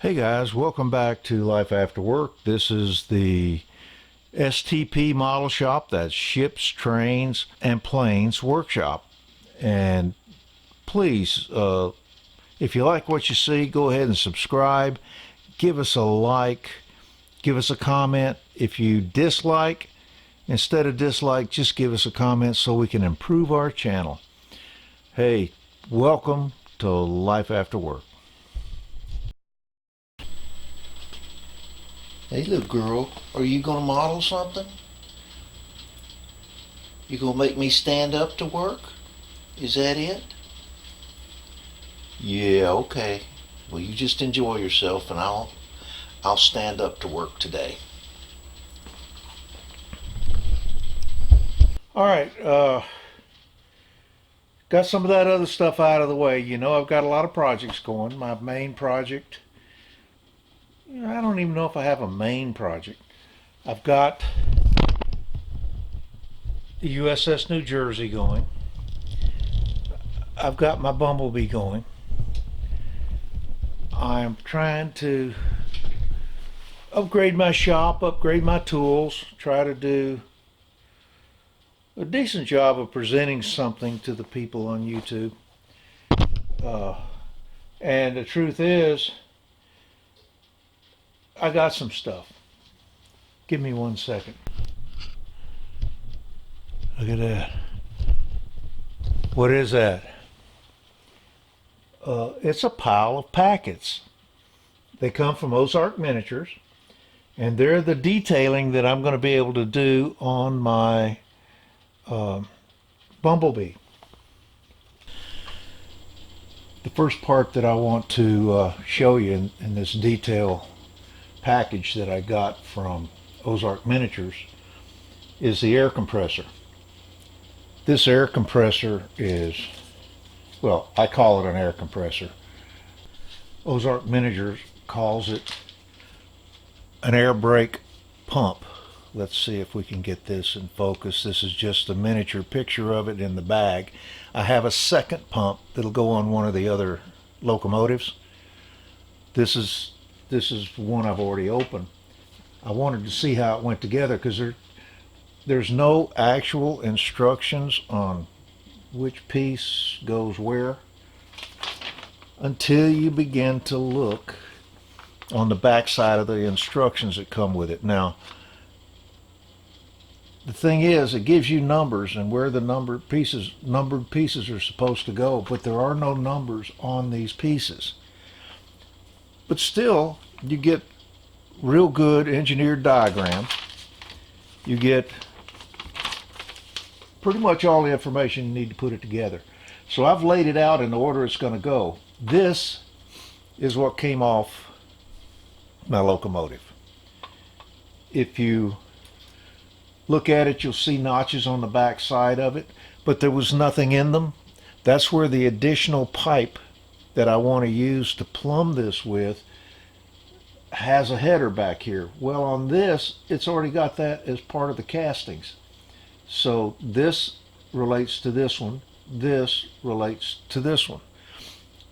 Hey guys, welcome back to Life After Work. This is the STP model shop. That's Ships, Trains, and Planes Workshop. And please, if you like what you see, go ahead and subscribe. Give us a like. Give us a comment. If you dislike, instead of dislike, just give us a comment so we can improve our channel. Hey, welcome to Life After Work. Hey, little girl, are you gonna model something? You gonna make me stand up to work? Is that it? Yeah, okay. Well, you just enjoy yourself, and I'll stand up to work today. All right, got some of that other stuff out of the way. You know, I've got a lot of projects going. My main project, I don't even know if I have a main project. I've got the USS New Jersey going. I've got my Bumblebee going. I'm trying to upgrade my shop, upgrade my tools, try to do a decent job of presenting something to the people on YouTube. And the truth is, I got some stuff. Give me 1 second. Look at that. What is that? It's a pile of packets. They come from Ozark Miniatures, and they're the detailing that I'm going to be able to do on my Bumblebee. The first part that I want to show you in this detail package that I got from Ozark Miniatures is the air compressor. This air compressor is, well, I call it an air compressor. Ozark Miniatures calls it an air brake pump. Let's see if we can get this in focus. This is just a miniature picture of it in the bag. I have a second pump that'll go on one of the other locomotives. This is one I've already opened. I wanted to see how it went together because there's no actual instructions on which piece goes where until you begin to look on the back side of the instructions that come with it. Now, the thing is, it gives you numbers and where the numbered pieces are supposed to go, but there are no numbers on these pieces. But still, you get real good engineered diagrams. You get pretty much all the information you need to put it together. So I've laid it out in the order it's going to go. This is what came off my locomotive. If you look at it, you'll see notches on the back side of it, but there was nothing in them. That's where the additional pipe that I want to use to plumb this with has a header back here. Well, on this, it's already got that as part of the castings. So this relates to this one. This relates to this one.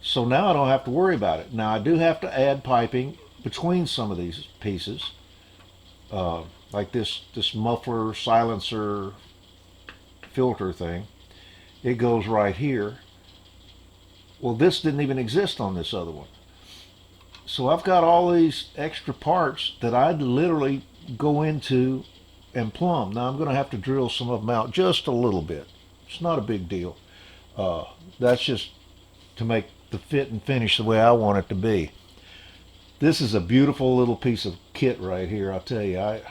So now I don't have to worry about it. Now I do have to add piping between some of these pieces. Like this muffler, silencer, filter thing. It goes right here. Well, this didn't even exist on this other one. So I've got all these extra parts that I'd literally go into and plumb. Now I'm going to have to drill some of them out just a little bit. It's not a big deal. That's just to make the fit and finish the way I want it to be. This is a beautiful little piece of kit right here. I'll tell you, I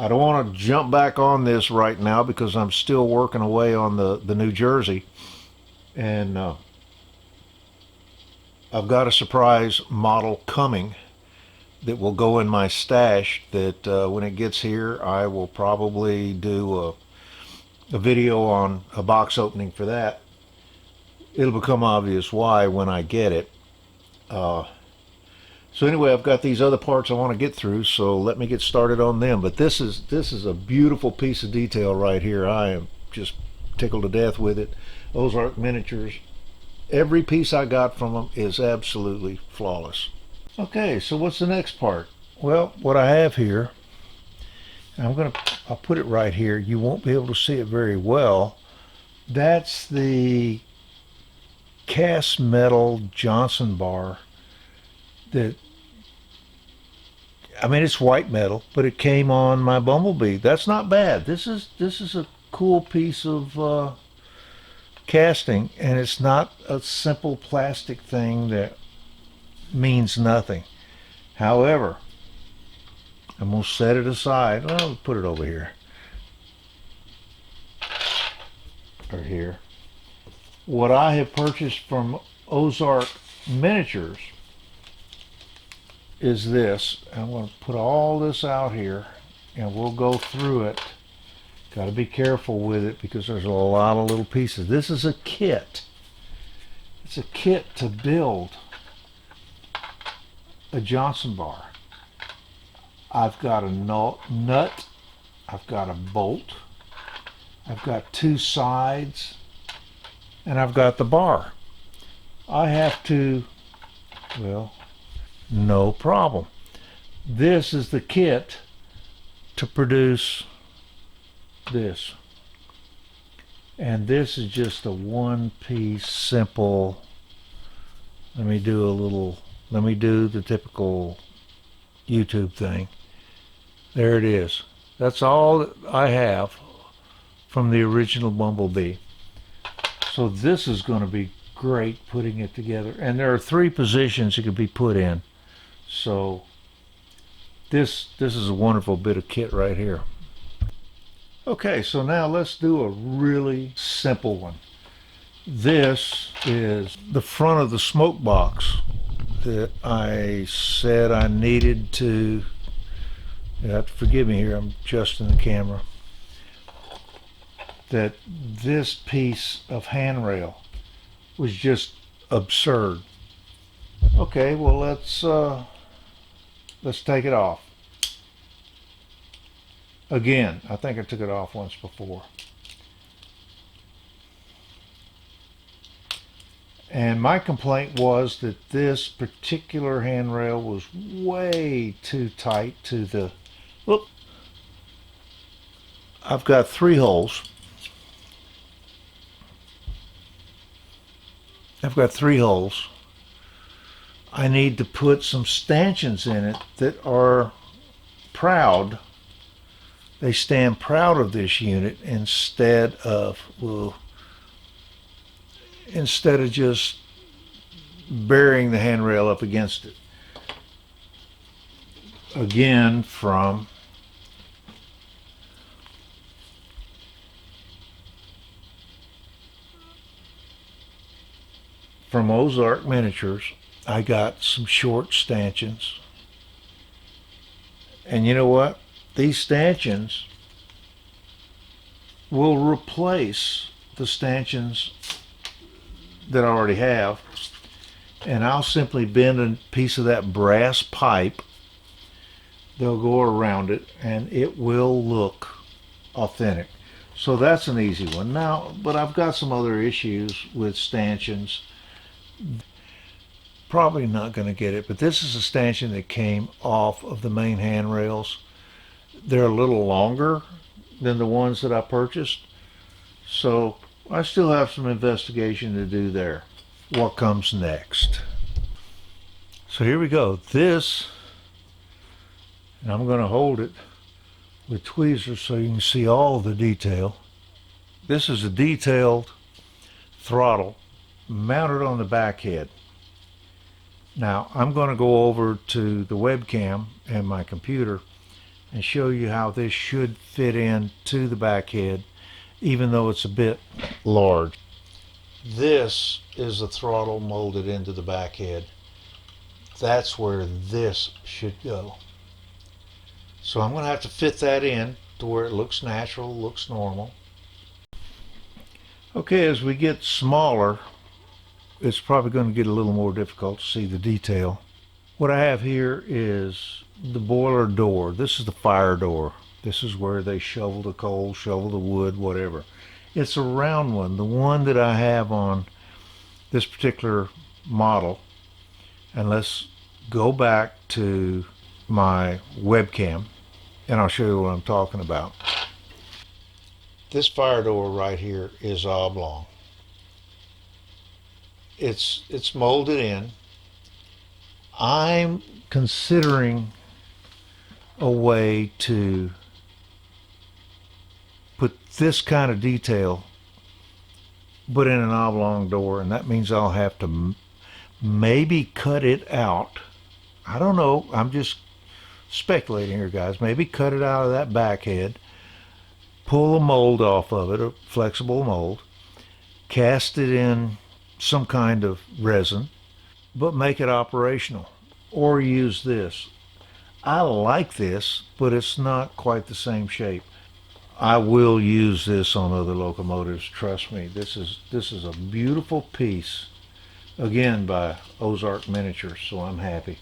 don't want to jump back on this right now because I'm still working away on the New Jersey. And I've got a surprise model coming that will go in my stash that when it gets here, I will probably do a video on a box opening for that. It'll become obvious why when I get it. So anyway, I've got these other parts I want to get through, so let me get started on them. But this is a beautiful piece of detail right here. I am just tickled to death with it. Ozark Miniatures Every piece I got from them is absolutely flawless. Okay, so what's the next part? Well, what I have here, I'll put it right here. You won't be able to see it very well. That's the cast metal Johnson bar that, I mean, it's white metal, but it came on my Bumblebee. That's not bad. This is a cool piece of casting, and it's not a simple plastic thing that means nothing. However, I'm gonna set it aside. Well, I'll put it over here or here. What I have purchased from Ozark Miniatures is this. I'm going to put all this out here and we'll go through it. Got to be careful with it because there's a lot of little pieces. This is a kit. It's a kit to build a Johnson bar. I've got a nut, I've got a bolt, I've got two sides, and I've got the bar. I have to, well, no problem. This is the kit to produce this. And this is just a one-piece simple, let me do the typical YouTube thing. There it is. That's all that I have from the original Bumblebee. So this is going to be great putting it together. And there are 3 positions it could be put in. So this is a wonderful bit of kit right here. Okay, so now let's do a really simple one. This is the front of the smoke box that I said I needed to, you have to forgive me here, I'm adjusting the camera, that this piece of handrail was just absurd. Okay, well let's take it off. Again, I think I took it off once before. And my complaint was that this particular handrail was way too tight to the, whoop. I've got 3 holes. I've got 3 holes. I need to put some stanchions in it that are proud. They stand proud of this unit instead of, well, instead of just burying the handrail up against it. Again, from Ozark Miniatures, I got some short stanchions. And you know what? These stanchions will replace the stanchions that I already have, and I'll simply bend a piece of that brass pipe. They'll go around it and it will look authentic. So that's an easy one. Now, but I've got some other issues with stanchions. Probably not going to get it, but this is a stanchion that came off of the main handrails. They're a little longer than the ones that I purchased, so I still have some investigation to do there. What comes next? So here we go. This, and I'm going to hold it with tweezers so you can see all the detail. This is a detailed throttle mounted on the back head. Now I'm going to go over to the webcam and my computer and show you how this should fit in to the back head, even though it's a bit large. This is the throttle molded into the back head. That's where this should go. So I'm going to have to fit that in to where it looks natural, looks normal. Okay, as we get smaller, it's probably going to get a little more difficult to see the detail. What I have here is the boiler door. This is the fire door. This is where they shovel the coal, shovel the wood, whatever. It's a round one. The one that I have on this particular model, and let's go back to my webcam and I'll show you what I'm talking about. This fire door right here is oblong. It's molded in. I'm considering a way to put this kind of detail but in an oblong door, and that means I'll have to maybe cut it out. I don't know, I'm just speculating here, guys. Maybe cut it out of that back head, pull a mold off of it, a flexible mold, cast it in some kind of resin, but make it operational. Or use this. I like this, but it's not quite the same shape. I will use this on other locomotives, trust me. This is a beautiful piece, again by Ozark Miniatures, so I'm happy.